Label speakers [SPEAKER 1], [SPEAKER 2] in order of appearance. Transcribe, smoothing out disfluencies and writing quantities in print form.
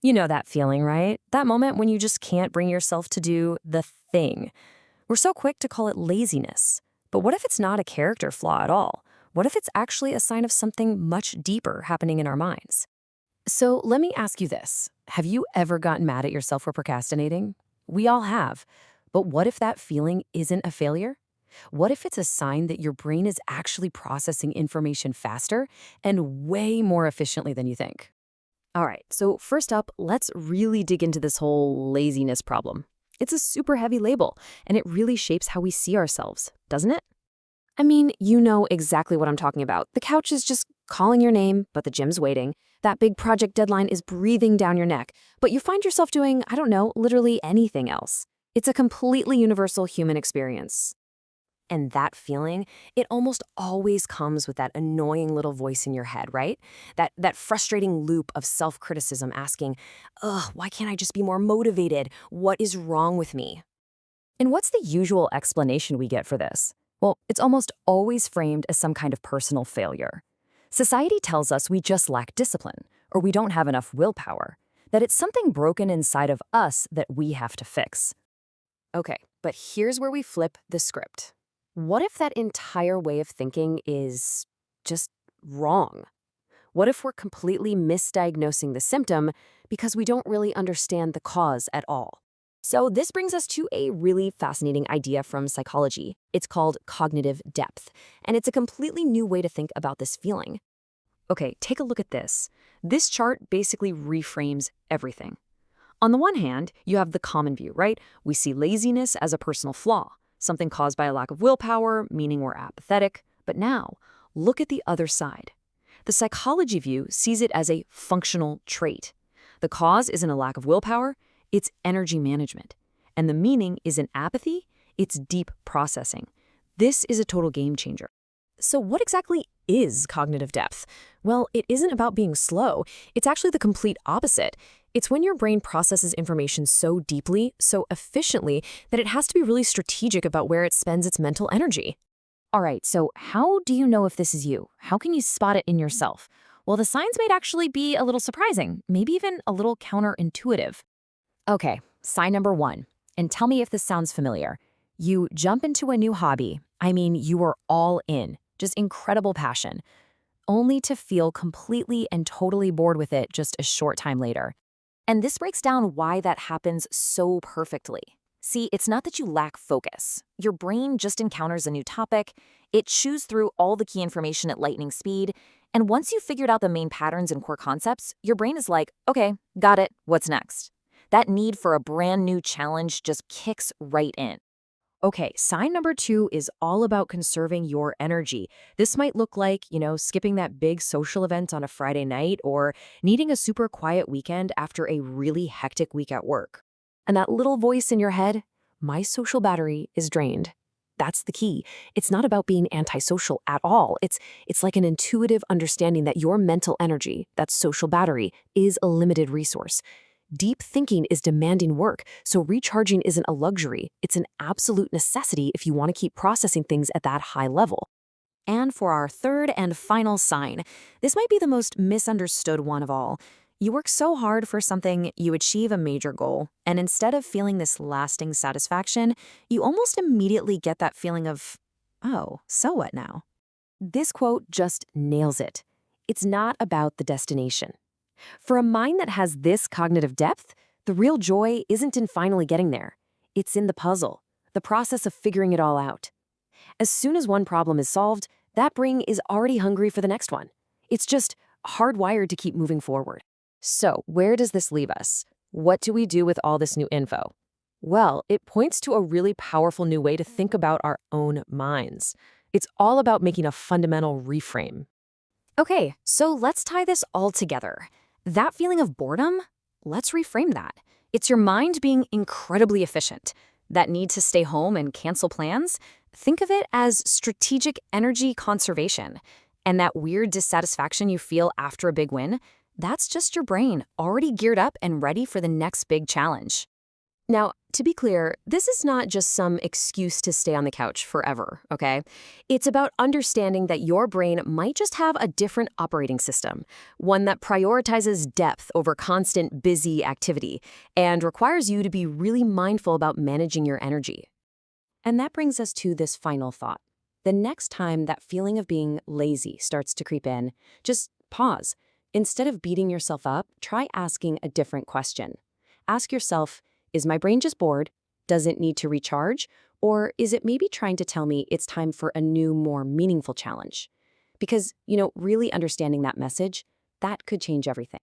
[SPEAKER 1] You know that feeling, right? That moment when you just can't bring yourself to do the thing. We're so quick to call it laziness. But what if it's not a character flaw at all? What if it's actually a sign of something much deeper happening in our minds? So let me ask you this. Have you ever gotten mad at yourself for procrastinating? We all have. But what if that feeling isn't a failure? What if it's a sign that your brain is actually processing information faster and way more efficiently than you think? All right, so first up, let's really dig into this whole laziness problem. It's a super heavy label, and it really shapes how we see ourselves, doesn't it? I mean, you know exactly what I'm talking about. The couch is just calling your name, but the gym's waiting. That big project deadline is breathing down your neck, but you find yourself doing, I don't know, literally anything else. It's a completely universal human experience. And that feeling, it almost always comes with that annoying little voice in your head, right? That frustrating loop of self-criticism asking, ugh, why can't I just be more motivated? What is wrong with me? And what's the usual explanation we get for this? Well, it's almost always framed as some kind of personal failure. Society tells us we just lack discipline, or we don't have enough willpower, that it's something broken inside of us that we have to fix. Okay, but here's where we flip the script. What if that entire way of thinking is just wrong? What if we're completely misdiagnosing the symptom because we don't really understand the cause at all? So this brings us to a really fascinating idea from psychology. It's called cognitive depth, and it's a completely new way to think about this feeling. Okay, take a look at this. This chart basically reframes everything. On the one hand, you have the common view, right? We see laziness as a personal flaw, something caused by a lack of willpower, meaning we're apathetic. But now, look at the other side. The psychology view sees it as a functional trait. The cause isn't a lack of willpower, it's energy management. And the meaning isn't apathy, it's deep processing. This is a total game changer. So what exactly is cognitive depth? Well, it isn't about being slow. It's actually the complete opposite. It's when your brain processes information so deeply, so efficiently, that it has to be really strategic about where it spends its mental energy. All right, so how do you know if this is you? How can you spot it in yourself? Well, the signs might actually be a little surprising, maybe even a little counterintuitive. Okay, sign number one, and tell me if this sounds familiar. You jump into a new hobby. I mean, you are all in, just incredible passion, only to feel completely and totally bored with it just a short time later. And this breaks down why that happens so perfectly. See, it's not that you lack focus. Your brain just encounters a new topic, it chews through all the key information at lightning speed, and once you've figured out the main patterns and core concepts, your brain is like, okay, got it, what's next? That need for a brand new challenge just kicks right in. Okay, sign number two is all about conserving your energy. This might look like, skipping that big social event on a Friday night or needing a super quiet weekend after a really hectic week at work. And that little voice in your head, my social battery is drained. That's the key. It's not about being antisocial at all. It's like an intuitive understanding that your mental energy, that social battery, is a limited resource. Deep thinking is demanding work, so recharging isn't a luxury. It's an absolute necessity if you want to keep processing things at that high level. And for our third and final sign, this might be the most misunderstood one of all. You work so hard for something, you achieve a major goal, and instead of feeling this lasting satisfaction, you almost immediately get that feeling of, oh, so what now? This quote just nails it. It's not about the destination. For a mind that has this cognitive depth, the real joy isn't in finally getting there. It's in the puzzle, the process of figuring it all out. As soon as one problem is solved, that brain is already hungry for the next one. It's just hardwired to keep moving forward. So, where does this leave us? What do we do with all this new info? Well, it points to a really powerful new way to think about our own minds. It's all about making a fundamental reframe. Okay, so let's tie this all together. That feeling of boredom, let's reframe that. It's your mind being incredibly efficient. That need to stay home and cancel plans, think of it as strategic energy conservation. And that weird dissatisfaction you feel after a big win, that's just your brain already geared up and ready for the next big challenge. Now, to be clear, this is not just some excuse to stay on the couch forever, okay? It's about understanding that your brain might just have a different operating system, one that prioritizes depth over constant busy activity and requires you to be really mindful about managing your energy. And that brings us to this final thought. The next time that feeling of being lazy starts to creep in, just pause. Instead of beating yourself up, try asking a different question. Ask yourself, is my brain just bored? Does it need to recharge? Or is it maybe trying to tell me it's time for a new, more meaningful challenge? Because, really understanding that message, that could change everything.